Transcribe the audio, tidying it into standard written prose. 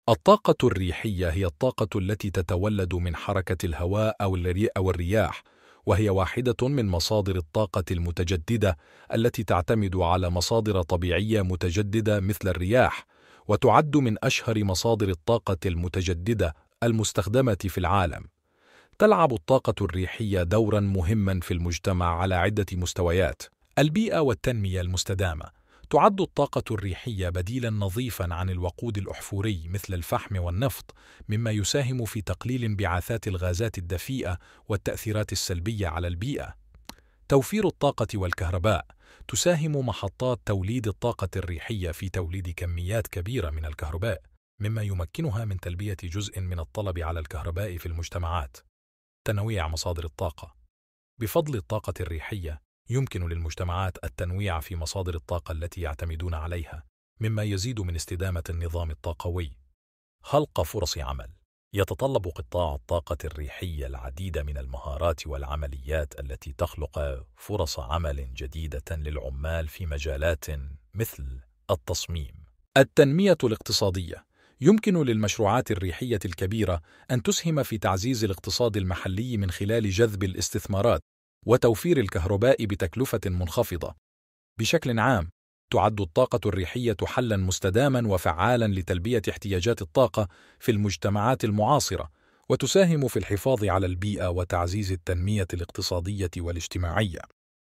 الطاقة الريحية هي الطاقة التي تتولد من حركة الهواء أو الرياح، وهي واحدة من مصادر الطاقة المتجددة التي تعتمد على مصادر طبيعية متجددة مثل الرياح، وتعد من أشهر مصادر الطاقة المتجددة المستخدمة في العالم. تلعب الطاقة الريحية دورا مهما في المجتمع على عدة مستويات. البيئة والتنمية المستدامة. تعد الطاقة الريحية بديلا نظيفا عن الوقود الأحفوري مثل الفحم والنفط، مما يساهم في تقليل انبعاثات الغازات الدفيئة والتأثيرات السلبية على البيئة. توفير الطاقة والكهرباء. تساهم محطات توليد الطاقة الريحية في توليد كميات كبيرة من الكهرباء، مما يمكنها من تلبية جزء من الطلب على الكهرباء في المجتمعات. تنويع مصادر الطاقة. بفضل الطاقة الريحية يمكن للمجتمعات التنويع في مصادر الطاقة التي يعتمدون عليها، مما يزيد من استدامة النظام الطاقوي. خلق فرص عمل. يتطلب قطاع الطاقة الريحية العديد من المهارات والعمليات التي تخلق فرص عمل جديدة للعمال في مجالات مثل التصميم. التنمية الاقتصادية. يمكن للمشروعات الريحية الكبيرة أن تسهم في تعزيز الاقتصاد المحلي من خلال جذب الاستثمارات وتوفير الكهرباء بتكلفة منخفضة. بشكل عام، تعد الطاقة الريحية حلاً مستداماً وفعالاً لتلبية احتياجات الطاقة في المجتمعات المعاصرة، وتساهم في الحفاظ على البيئة وتعزيز التنمية الاقتصادية والاجتماعية.